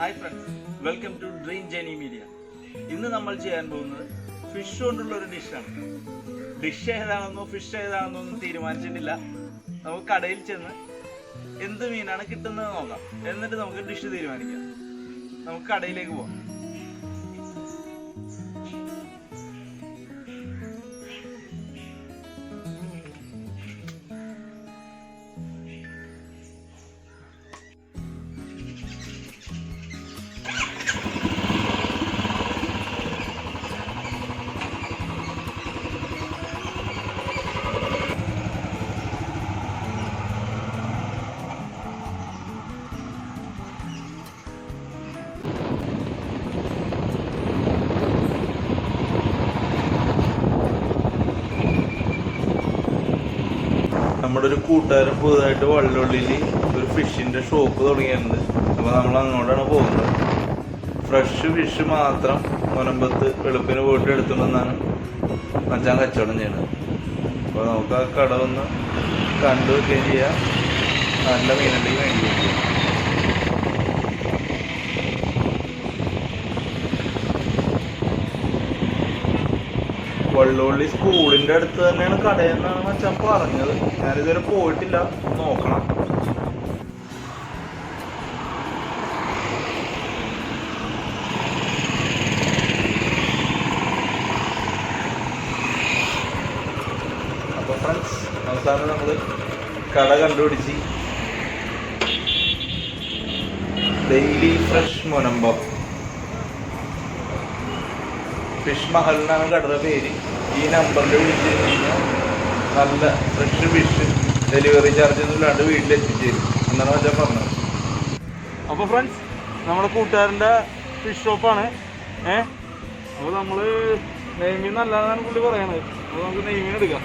Hi friends, welcome to dream journey media. ഇന്ന് നമ്മൾ ചെയ്യാൻ പോകുന്നത് ഫിഷ് കൊണ്ടുള്ള ഒരു ഡിഷാണ്. ഡിഷ് ഏതാണെന്നോ ഫിഷ് ഏതാണെന്നോ ഒന്നും തീരുമാനിച്ചിട്ടില്ല. നമുക്ക് കടയിൽ ചെന്ന് എന്ത് മീനാണ് കിട്ടുന്നത് നോക്കാം, എന്നിട്ട് നമുക്ക് ഡിഷ് തീരുമാനിക്കാം. നമുക്ക് കടയിലേക്ക് പോകാം. നമ്മുടെ ഒരു കൂട്ടുകാരൻ പുതുതായിട്ട് വള്ളുള്ളിൽ ഒരു ഫിഷിൻ്റെ ഷോപ്പ് തുടങ്ങിയിട്ടുണ്ട്. അപ്പോൾ നമ്മൾ അങ്ങോട്ടാണ് പോകുന്നത്. ഫ്രഷ് ഫിഷ് മാത്രം മുനമ്പത്ത് വെളുപ്പിന് പോയിട്ട് എടുത്തുകൊണ്ടെന്നാണ് മച്ചാൻ കച്ചവടം ചെയ്യുന്നത്. അപ്പോൾ നമുക്ക് ആ കട ഒന്ന് കണ്ടു വെക്കുകയും ചെയ്യാം, നല്ല മീനുണ്ടെങ്കിൽ മേടിക്കുകയും ചെയ്യാം. വള്ളുള്ളി സ്കൂളിൻ്റെ അടുത്ത് തന്നെയാണ് കടയെന്നാണ് മച്ചാൻ പറഞ്ഞത്. ഞാനിതുവരെ പോയിട്ടില്ല, നോക്കണം. അപ്പോൾ ഫ്രണ്ട്സ്, അവസാനം നമ്മൾ കട കണ്ടുപിടിച്ച് daily fresh Munambam fish Mahal എന്നാണ് കടയുടെ പേര്. ഈ നമ്പറിൽ വിളിച്ചു കഴിഞ്ഞാൽ നല്ല ഫ്രഷ് ഫിഷ് ഡെലിവറി ചാർജ് ഒന്നും ഇല്ലാണ്ട് വീട്ടിലെത്തിച്ചേരും എന്നാണ് മച്ചാൻ പറഞ്ഞത്. അപ്പോൾ ഫ്രണ്ട്സ്, നമ്മുടെ കൂട്ടുകാരൻ്റെ ഫിഷ് ഷോപ്പാണ്. അപ്പോൾ നമ്മൾ നെയ്മീൻ നല്ലതാണ് പുള്ളി പറയണത്. അപ്പോൾ നമുക്ക് നെയ്മീൻ എടുക്കാം.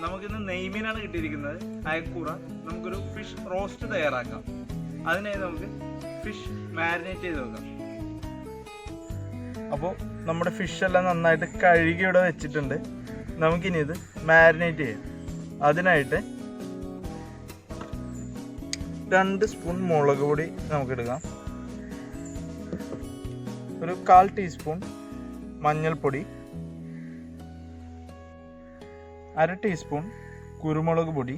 നമുക്കിന്ന് നെയ്മീനാണ് കിട്ടിയിരിക്കുന്നത്, അയക്കൂറ. നമുക്കൊരു ഫിഷ് റോസ്റ്റ് തയ്യാറാക്കാം. അതിനായി നമുക്ക് ഫിഷ് മാരിനേറ്റ് ചെയ്ത് വെക്കാം. അപ്പോൾ നമ്മുടെ ഫിഷെല്ലാം നന്നായിട്ട് കഴുകി ഇവിടെ വെച്ചിട്ടുണ്ട്. നമുക്കിനി ഇത് മാരിനേറ്റ് ചെയ്യാം. അതിനായിട്ട് 2 സ്പൂൺ മുളക് പൊടി നമുക്കെടുക്കാം, ഒരു 1/4 ടീസ്പൂൺ മഞ്ഞൾപ്പൊടി, 1/2 ടീസ്പൂൺ കുരുമുളക് പൊടി,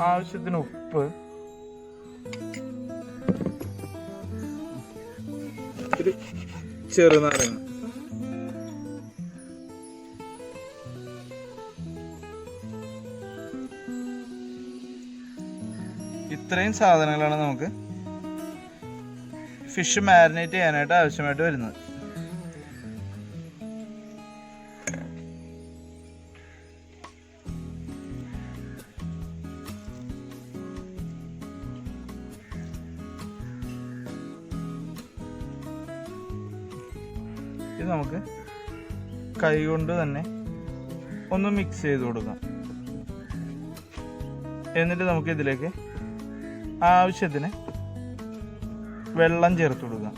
ആവശ്യത്തിന് ഉപ്പ്, ഒരു ചെറുനാരങ്ങ. ഇത്രയും സാധനങ്ങളാണ് നമുക്ക് ഫിഷ് മാരിനേറ്റ് ചെയ്യാനായിട്ട് ആവശ്യമായിട്ട് വരുന്നത്. ഇത് നമുക്ക് കൈ കൊണ്ട് തന്നെ ഒന്ന് മിക്സ് ചെയ്ത് കൊടുക്കാം. എന്നിട്ട് നമുക്ക് ഇതിലേക്ക് ആവശ്യത്തിന് വെള്ളം ചേർത്ത് കൊടുക്കാം.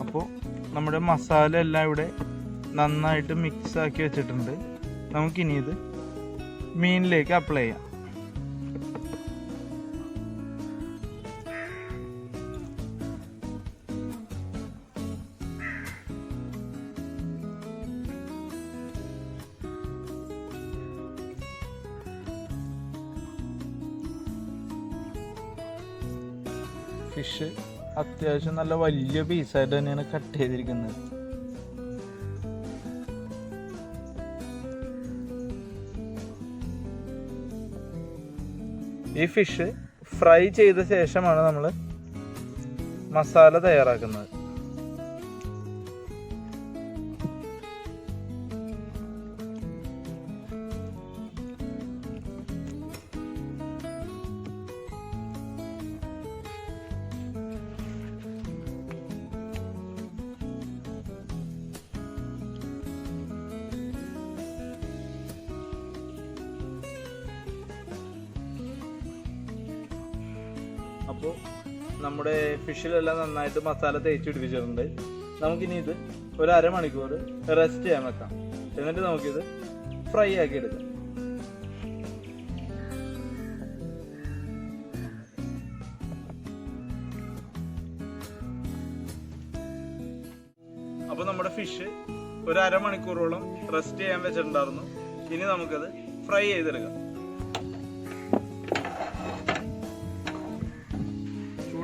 അപ്പോൾ നമ്മുടെ മസാല എല്ലാം ഇവിടെ നന്നായിട്ട് മിക്സ് ആക്കി വെച്ചിട്ടുണ്ട്. നമുക്കിനി ഇത് മീനിലേക്ക് അപ്ലൈ ചെയ്യാം. ഫിഷ് അത്യാവശ്യം നല്ല വലിയ പീസായിട്ട് തന്നെയാണ് കട്ട് ചെയ്തിരിക്കുന്നത്. ഈ ഫിഷ് ഫ്രൈ ചെയ്ത ശേഷമാണ് നമ്മൾ മസാല തയ്യാറാക്കുന്നത്. അപ്പോൾ നമ്മുടെ ഫിഷിലെല്ലാം നന്നായിട്ട് മസാല തേച്ച് പിടിപ്പിച്ചിട്ടുണ്ട്. നമുക്കിനി ഇത് ഒരു അരമണിക്കൂർ റെസ്റ്റ് ചെയ്യാൻ വെക്കാം. എന്നിട്ട് നമുക്കിത് ഫ്രൈ ആക്കി എടുക്കാം. അപ്പോൾ നമ്മുടെ ഫിഷ് ഒരു അരമണിക്കൂറോളം റെസ്റ്റ് ചെയ്യാൻ വെച്ചിട്ടുണ്ടായിരുന്നു. ഇനി നമുക്കത് ഫ്രൈ ചെയ്തെടുക്കാം.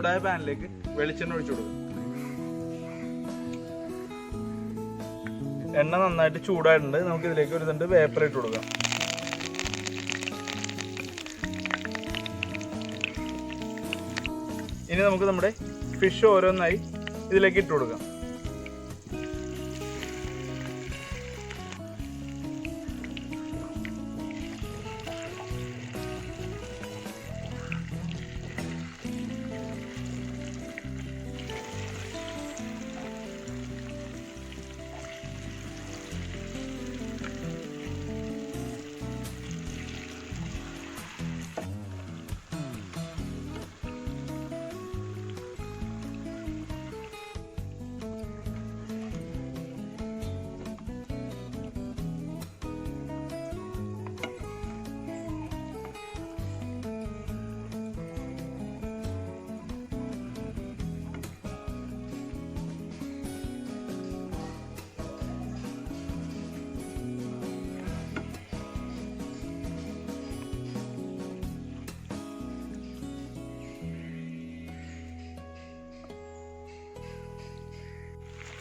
ചൂടായ പാനിലേക്ക് വെളിച്ചെണ്ണ ഒഴിച്ചു കൊടുക്കുക. എണ്ണ നന്നായിട്ട് ചൂടായിട്ടുണ്ട്. നമുക്ക് ഇതിലേക്ക് ഒരു തണ്ട് വേപ്പർ ഇട്ട് കൊടുക്കാം. ഇനി നമുക്ക് നമ്മുടെ ഫിഷ് ഓരോന്നായി ഇതിലേക്ക് ഇട്ട് കൊടുക്കാം.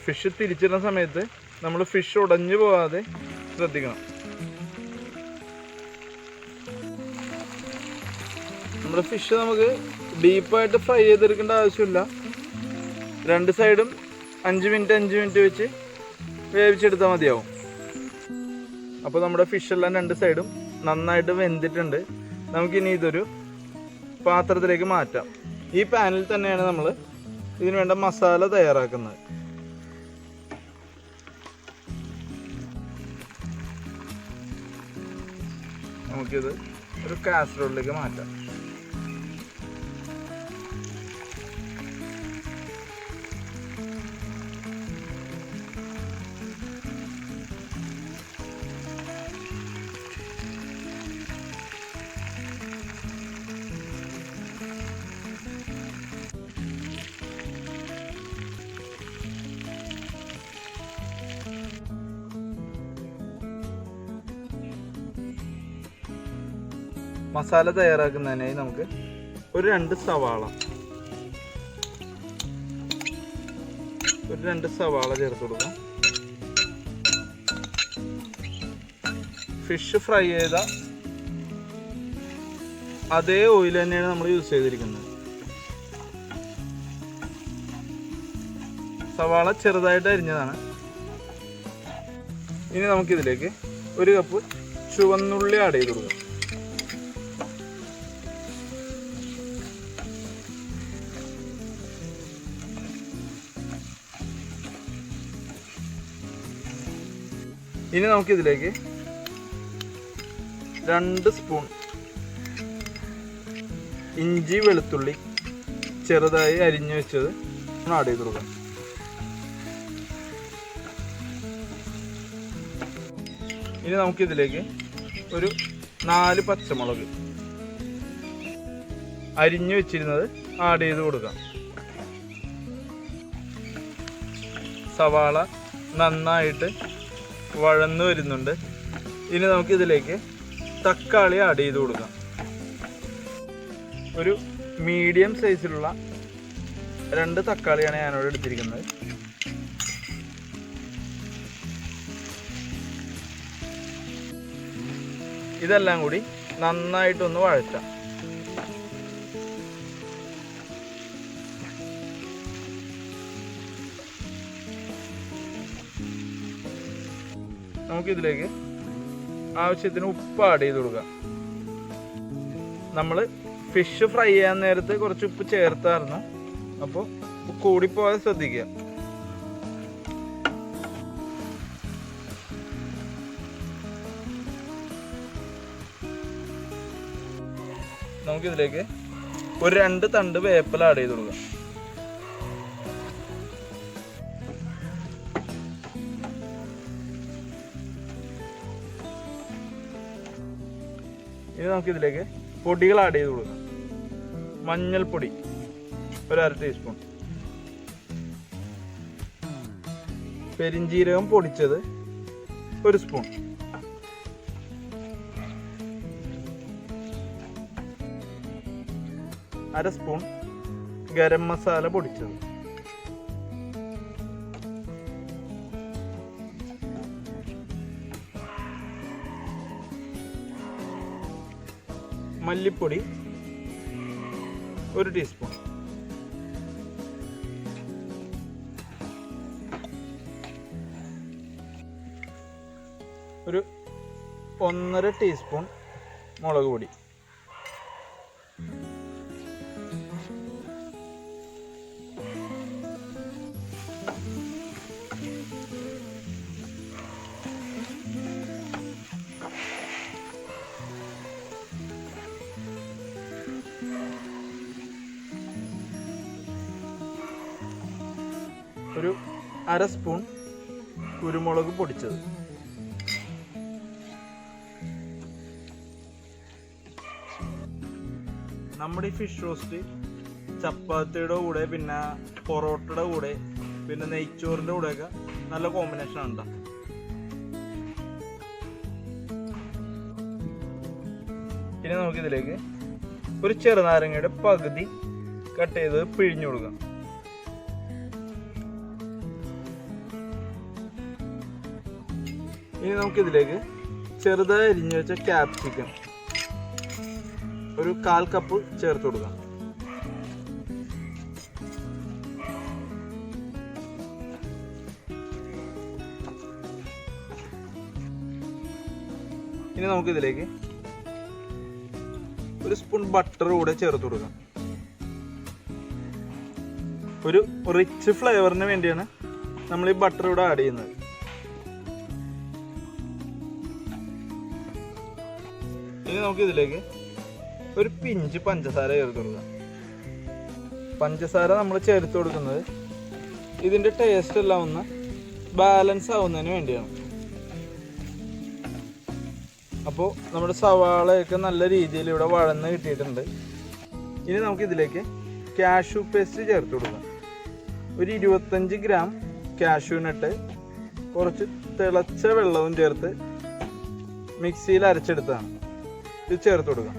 ഫിഷ് തിരിച്ചിടുന്ന സമയത്ത് നമ്മൾ ഫിഷ് ഉടഞ്ഞു പോകാതെ ശ്രദ്ധിക്കണം. നമ്മുടെ ഫിഷ് നമുക്ക് ഡീപ്പായിട്ട് ഫ്രൈ ചെയ്തെടുക്കേണ്ട ആവശ്യമില്ല. രണ്ട് സൈഡും 5 മിനിറ്റ് വെച്ച് വേവിച്ചെടുത്താൽ മതിയാവും. അപ്പോൾ നമ്മുടെ ഫിഷെല്ലാം രണ്ട് സൈഡും നന്നായിട്ട് വെന്തിട്ടുണ്ട്. നമുക്കിനി ഇതൊരു പാത്രത്തിലേക്ക് മാറ്റാം. ഈ പാനിൽ തന്നെയാണ് നമ്മൾ ഇതിന് വേണ്ട മസാല തയ്യാറാക്കുന്നത്. നമുക്കിത് ഒരു കാസറോളിലേക്ക് മാറ്റാം. മസാല തയ്യാറാക്കുന്നതിനായി നമുക്ക് ഒരു 2 സവാള ചേർത്ത് കൊടുക്കാം. ഫിഷ് ഫ്രൈ ചെയ്ത അതേ ഓയിൽ തന്നെയാണ് നമ്മൾ യൂസ് ചെയ്തിരിക്കുന്നത്. സവാള ചെറുതായിട്ട് അരിഞ്ഞതാണ്. ഇനി നമുക്കിതിലേക്ക് 1 കപ്പ് ചുവന്നുള്ളി ആഡ് ചെയ്ത് കൊടുക്കാം. ഇനി നമുക്കിതിലേക്ക് 2 സ്പൂൺ ഇഞ്ചി വെളുത്തുള്ളി ചെറുതായി അരിഞ്ഞു വെച്ചത് ആഡ് ചെയ്ത് കൊടുക്കാം. ഇനി നമുക്കിതിലേക്ക് ഒരു 4 പച്ചമുളക് അരിഞ്ഞു വെച്ചിരുന്നത് ആഡ് ചെയ്ത് കൊടുക്കാം. സവാള നന്നായിട്ട് വഴന്നു വരുന്നുണ്ട്. ഇനി നമുക്കിതിലേക്ക് തക്കാളി ആഡ് ചെയ്ത് കൊടുക്കാം. ഒരു മീഡിയം സൈസിലുള്ള 2 തക്കാളിയാണ് ഞാനിവിടെ എടുത്തിരിക്കുന്നത്. ഇതെല്ലാം കൂടി നന്നായിട്ടൊന്ന് വഴറ്റാം. നമുക്കിതിലേക്ക് ആവശ്യത്തിന് ഉപ്പ് ആഡ് ചെയ്ത് കൊടുക്കാം. നമ്മൾ ഫിഷ് ഫ്രൈ ചെയ്യാൻ നേരത്ത് കുറച്ച് ഉപ്പ് ചേർത്തായിരുന്നു, അപ്പോൾ കൂടിപ്പോയാൽ ശ്രദ്ധിക്കുക. നമുക്കിതിലേക്ക് ഒരു 2 തണ്ട് വേപ്പില ആഡ് ചെയ്ത് കൊടുക്കാം. ഇനി നമുക്കിതിലേക്ക് പൊടികൾ ആഡ് ചെയ്ത് കൊടുക്കാം. മഞ്ഞൾപ്പൊടി ഒരു 1/2 ടീസ്പൂൺ, പെരിഞ്ജീരകം പൊടിച്ചത് 1 സ്പൂൺ, അര സ്പൂൺ ഗരം മസാല പൊടിച്ചത്, മല്ലിപ്പൊടി 1 ടീസ്പൂൺ, ഒരു 1.5 ടീസ്പൂൺ മുളക് പൊടി, ഒരു 1/2 സ്പൂൺ കുരുമുളക് പൊടിച്ചത്, നമ്മുടെ ഈ ഫിഷ് റോസ്റ്റ് ചപ്പാത്തിയുടെ കൂടെ, പിന്നെ പൊറോട്ടയുടെ കൂടെ, പിന്നെ നെയ്ച്ചോറിൻ്റെ കൂടെയൊക്കെ നല്ല കോമ്പിനേഷൻ ആണ്. ഇനി നമുക്കിതിലേക്ക് ഒരു ചെറുനാരങ്ങയുടെ പകുതി കട്ട് ചെയ്ത് പിഴിഞ്ഞു കൊടുക്കാം. ഇനി നമുക്കിതിലേക്ക് ചെറുതായി അരിഞ്ഞു വെച്ച ക്യാപ്സിക്കം ഒരു 1/4 കപ്പ് ചേർത്ത് കൊടുക്കാം. ഇനി നമുക്കിതിലേക്ക് ഒരു സ്പൂൺ ബട്ടർ കൂടെ ചേർത്ത് കൊടുക്കാം. ഒരു റിച്ച് ഫ്ലേവറിന് വേണ്ടിയാണ് നമ്മൾ ഈ ബട്ടർ ഇവിടെ ആഡ് ചെയ്യുന്നത്. ഇനി നമുക്കിതിലേക്ക് ഒരു പിഞ്ച് പഞ്ചസാര ചേർത്ത് കൊടുക്കാം. പഞ്ചസാര നമ്മൾ ചേർത്ത് കൊടുക്കുന്നത് ഇതിൻ്റെ ടേസ്റ്റ് എല്ലാം ഒന്ന് ബാലൻസ് ആവുന്നതിന് വേണ്ടിയാണ്. അപ്പോൾ നമ്മുടെ സവാളയൊക്കെ നല്ല രീതിയിൽ ഇവിടെ വഴന്ന് കിട്ടിയിട്ടുണ്ട്. ഇനി നമുക്കിതിലേക്ക് കാഷ്യൂ പേസ്റ്റ് ചേർത്ത് കൊടുക്കാം. ഒരു 25 ഗ്രാം കാഷ്യൂ നട്ട് കുറച്ച് തിളച്ച വെള്ളവും ചേർത്ത് മിക്സിയിൽ അരച്ചെടുത്താണ്. ഇത് ചേർത്ത് കൊടുക്കാം.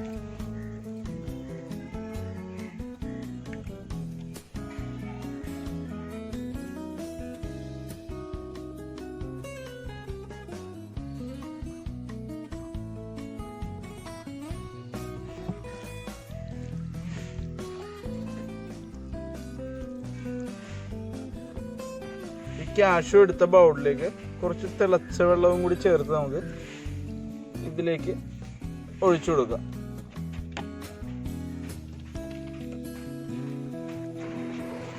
ഈ കാഷ്യൂ എടുത്ത ബൗളിലേക്ക് കുറച്ച് തിളച്ച വെള്ളവും കൂടി ചേർത്ത് നമുക്ക് ഇതിലേക്ക് ഒഴിച്ചു കൊടുക്കാം.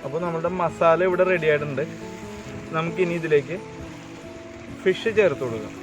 അപ്പോൾ നമ്മുടെ മസാല ഇവിടെ റെഡി ആയിട്ടുണ്ട്. നമുക്കിനി ഇതിലേക്ക് ഫിഷ് ചേർത്ത് കൊടുക്കാം.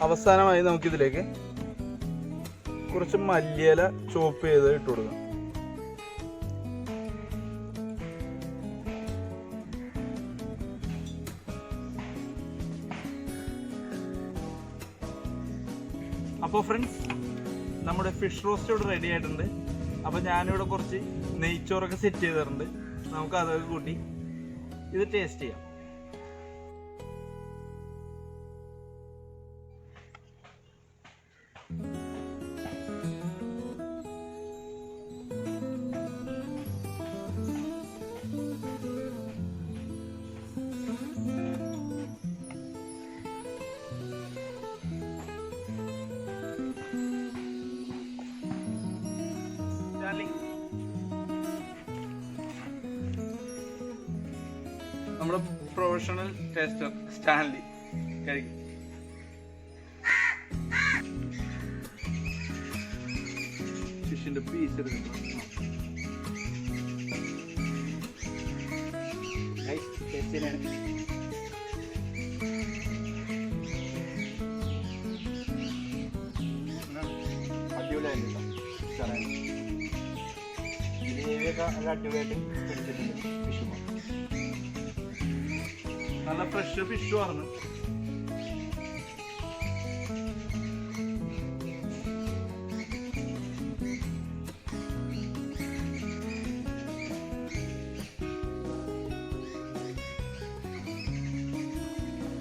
അവസാനമായി നമുക്കിതിലേക്ക് കുറച്ച് മല്ലിയില ചോപ്പ് ചെയ്ത് ഇട്ട് കൊടുക്കാം. അപ്പോൾ ഫ്രണ്ട്സ്, നമ്മുടെ ഫിഷ് റോസ്റ്റ് ഇവിടെ റെഡി ആയിട്ടുണ്ട്. അപ്പോൾ ഞാനിവിടെ കുറച്ച് നെയ്ച്ചോറൊക്കെ സെറ്റ് ചെയ്തിട്ടുണ്ട്. നമുക്ക് അതൊക്കെ കൂട്ടി ഇത് ടേസ്റ്റ് ചെയ്യാം. നമ്മുടെ പ്രൊഫഷണൽ ടേസ്റ്റർ സ്റ്റാൻലി കഴിക്കും. ഫിഷിന്റെ പീസ് എടുക്കണം. അടിപൊളിയായിട്ട് അടിപൊളിയായിട്ട് പിടിച്ചിട്ടുണ്ട്. ഫിഷ് നല്ല ഫ്രഷ് ഫിഷ് ആണ്.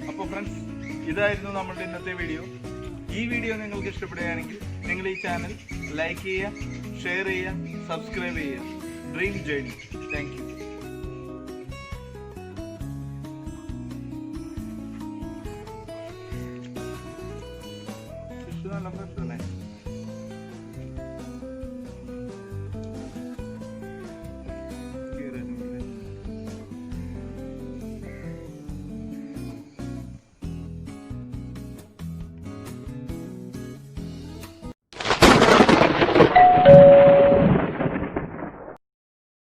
അപ്പോൾ ഫ്രണ്ട്സ്, ഇതായിരുന്നു നമ്മുടെ ഇന്നത്തെ വീഡിയോ. ഈ വീഡിയോ നിങ്ങൾക്ക് ഇഷ്ടപ്പെടുകയാണെങ്കിൽ നിങ്ങൾ ഈ ചാനൽ ലൈക്ക് ചെയ്യുക, ഷെയർ ചെയ്യുക, സബ്സ്ക്രൈബ് ചെയ്യുക. Dream journey. Thank you. നല്ല പ്രശ്നമല്ലേ?